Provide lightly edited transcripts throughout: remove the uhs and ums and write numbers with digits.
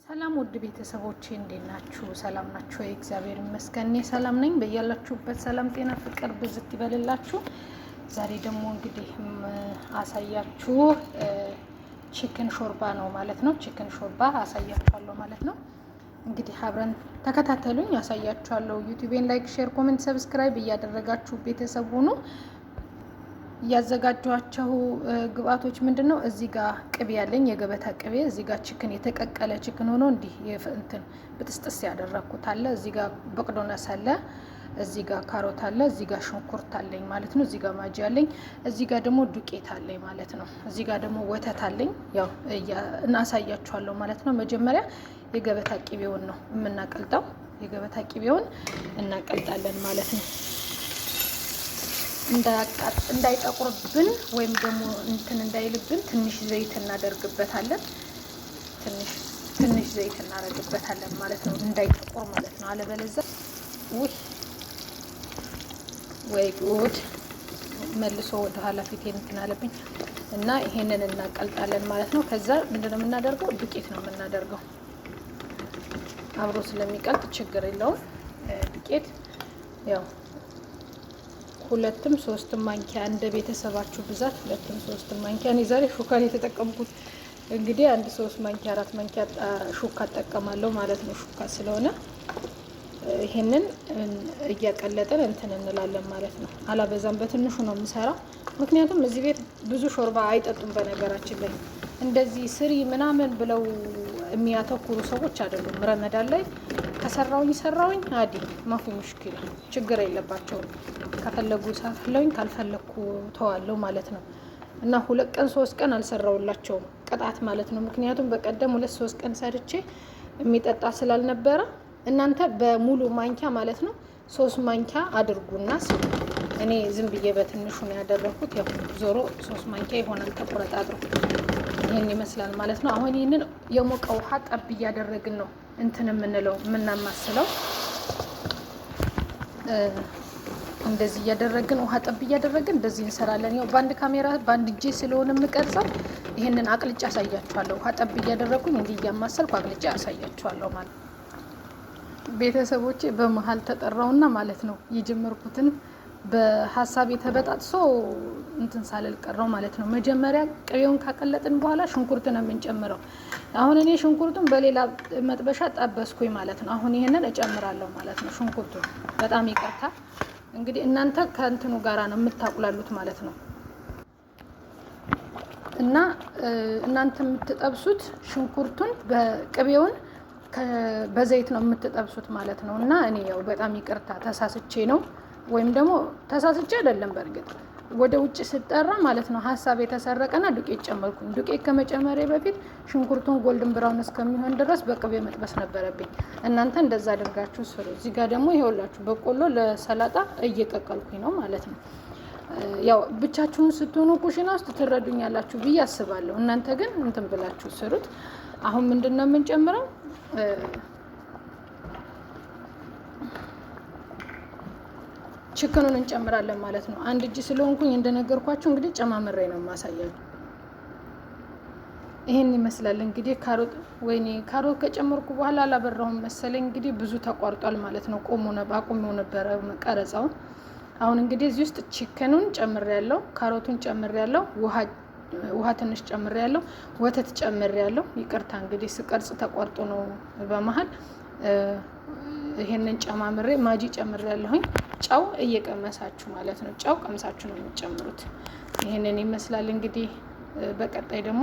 ሰላም ውድ ቤተሰቦቼ እንዴት ናችሁ? ሰላም ናችሁ? እግዚአብሔር ይመስገን እኔ ሰላም ነኝ። በያላችሁበት ሰላም፣ ጤና፣ ፍቅር ብዝት ይበልላችሁ። ዛሬ ደግሞ እንግዲህ አሳያችሁ ቺክን ሾርባ ነው ማለት ነው። ቺክን ሾርባ አሳያችኋለሁ ማለት ነው። እንግዲህ አብረን ተከታተሉኝ፣ አሳያችኋለሁ። ዩቲዩቤን ላይክ፣ ሼር፣ ኮሜንት፣ ሰብስክራይብ እያደረጋችሁ ቤተሰብ ሁኑ። ያዘጋጇቸው ግብአቶች ምንድነው? እዚህ ጋር ቅቤ ያለኝ የገበታ ቅቤ፣ እዚህ ጋር ቺክን የተቀቀለ ቺክን ሆኖ እንዲህ እንትን ብጥስጥስ ያደረኩት አለ። እዚህ ጋር በቅዶነስ አለ። እዚህ ጋር ካሮት አለ። እዚህ ጋር ሽንኩርት አለኝ ማለት ነው። እዚህ ጋር ማጂ አለኝ። እዚህ ጋር ደግሞ ዱቄት አለኝ ማለት ነው። እዚህ ጋር ደግሞ ወተት አለኝ። ያው እናሳያችኋለሁ ማለት ነው። መጀመሪያ የገበታ ቅቤውን ነው የምናቀልጠው። የገበታ ቅቤውን እናቀልጣለን ማለት ነው። እንዳይጠቁርብን ወይም ደግሞ እንትን እንዳይልብን ትንሽ ዘይት እናደርግበታለን። ትንሽ ዘይት እናደርግበታለን ማለት ነው፣ እንዳይጠቁር ማለት ነው። አለበለዚያ ወይ ጉድ መልሶ ወደ ኋላ ፊቴን እንትን አለብኝ እና ይሄንን እናቀልጣለን ማለት ነው። ከዛ ምንድነው የምናደርገው? ዱቄት ነው የምናደርገው። አብሮ ስለሚቀልጥ ችግር የለውም። ዱቄት ያው 2 3 ማንኪያ እንደ ቤተሰባችሁ ብዛት 2 3 ማንኪያ። እኔ ዛሬ ሹካን የተጠቀምኩት እንግዲህ 1 3 ማንኪያ 4 ማንኪያ ሹካ እጠቀማለሁ ማለት ነው። ሹካ ስለሆነ ይሄንን እያቀለጠን እንትን እንላለን ማለት ነው። አላበዛም፣ በትንሹ ነው የምሰራው። ምክንያቱም እዚህ ቤት ብዙ ሾርባ አይጠጡም። በነገራችን ላይ እንደዚህ ስሪ ምናምን ብለው የሚያተኩሩ ሰዎች አይደሉም። ረመዳን ላይ ከሰራውኝ አዲ ማፊ ሙሽኪላ ችግር የለባቸውም። ከፈለጉ ሳፍለውኝ ካልፈለኩ ተዋለው ማለት ነው። እና 2 ቀን 3 ቀን አልሰራውላቸውም ቅጣት ማለት ነው። ምክንያቱም በቀደም 2 3 ቀን ሰርቼ የሚጠጣ ስላልነበረ እናንተ በሙሉ ማንኪያ ማለት ነው 3 ማንኪያ አድርጉና እኔ ዝም ብዬ በትንሹ ነው ያደረኩት። ያው ዞሮ 3 ማንኪያ ይሆናል ተቆረጣጥሮ። ይሄን ይመስላል ማለት ነው። አሁን ይሄንን የሞቀ ውሃ ጠብ እያደረግን ነው እንትን የምናማስለው። እንደዚህ እያደረግን ውሃ ጠብ እያደረግን እንደዚህ እንሰራለን። ያው በአንድ ካሜራ በአንድ እጄ ስለሆነ የምቀርጸው ይሄንን አቅልጫ አሳያችኋለሁ። ውሃ ጠብ እያደረግኩኝ እንዲህ እያማሰልኩ አቅልጫ አሳያችኋለሁ ማለት ነው። ቤተሰቦቼ በመሀል ተጠራውና ማለት ነው የጀመርኩትን በሀሳብ የተበጣጥሶ እንትን ሳልል ቀረው ማለት ነው። መጀመሪያ ቅቤውን ካቀለጥን በኋላ ሽንኩርት ነው የምንጨምረው። አሁን እኔ ሽንኩርቱን በሌላ መጥበሻ ጠበስኩኝ ማለት ነው። አሁን ይሄንን እጨምራለሁ ማለት ነው። ሽንኩርቱን በጣም ይቅርታ እንግዲህ እናንተ ከእንትኑ ጋራ ነው የምታቁላሉት ማለት ነው። እና እናንተ የምትጠብሱት ሽንኩርቱን በቅቤውን በዘይት ነው የምትጠብሱት ማለት ነው። እና እኔ ያው በጣም ይቅርታ ተሳስቼ ነው፣ ወይም ደግሞ ተሳስቼ አይደለም። በእርግጥ ወደ ውጭ ስጠራ ማለት ነው ሀሳብ የተሰረቀና ዱቄት ጨመርኩኝ። ዱቄት ከመጨመሬ በፊት ሽንኩርቱን ጎልድን ብራውን እስከሚሆን ድረስ በቅቤ መጥበስ ነበረብኝ። እናንተ እንደዛ አድርጋችሁ ስሩ። እዚህ ጋር ደግሞ ይኸውላችሁ በቆሎ ለሰላጣ እየቀቀልኩኝ ነው ማለት ነው። ያው ብቻችሁን ስትሆኑ ኩሽና ውስጥ ትረዱኛላችሁ ብዬ አስባለሁ። እናንተ ግን እንትን ብላችሁ ስሩት። አሁን ምንድነው የምንጨምረው? ቺክኑን እንጨምራለን ማለት ነው። አንድ እጅ ስለሆንኩኝ እንደነገርኳችሁ እንግዲህ ጨማምሬ ነው የማሳያችሁ። ይሄን ይመስላል እንግዲህ ካሮት ከጨመርኩ በኋላ አላበራሁም መሰለኝ። እንግዲህ ብዙ ተቋርጧል ማለት ነው። አቁሜው ነበረ ቀረጻውን። አሁን እንግዲህ እዚህ ውስጥ ቺክኑን ጨምሬያለሁ፣ ካሮቱን ጨምሬያለሁ፣ ውሃ ትንሽ ጨምሬያለሁ፣ ወተት ጨምሬያለሁ። ይቅርታ እንግዲህ ስቀርጽ ተቋርጦ ነው በመሀል። ይሄንን ጨማምሬ ማጂ ጨምሬያለሁኝ። ጨው እየቀመሳችሁ ማለት ነው። ጨው ቀምሳችሁ ነው የምትጨምሩት። ይሄንን ይመስላል እንግዲህ። በቀጣይ ደግሞ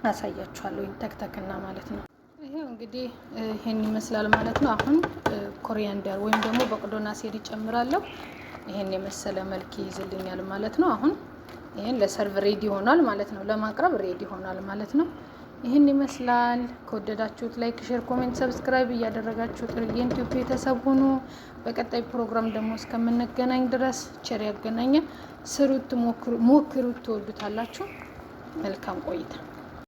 አሳያችኋለሁ ተክተክና ማለት ነው። ይሄው እንግዲህ ይሄን ይመስላል ማለት ነው። አሁን ኮሪያንደር ወይም ደግሞ በቅዶነስ ጨምራለሁ። ይሄን የመሰለ መልክ ይይዝልኛል ማለት ነው። አሁን ይሄን ለሰርቭ ሬዲ ሆኗል ማለት ነው። ለማቅረብ ሬዲ ሆኗል ማለት ነው። ይህን ይመስላል። ከወደዳችሁት ላይክ፣ ሼር፣ ኮሜንት፣ ሰብስክራይብ እያደረጋችሁ ጥርዬን ዩቲዩብ ቤተሰብ ሁኑ። በቀጣይ ፕሮግራም ደግሞ እስከምንገናኝ ድረስ ቸር ያገናኘን። ስሩት፣ ሞክሩት፣ ትወዱታላችሁ። መልካም ቆይታ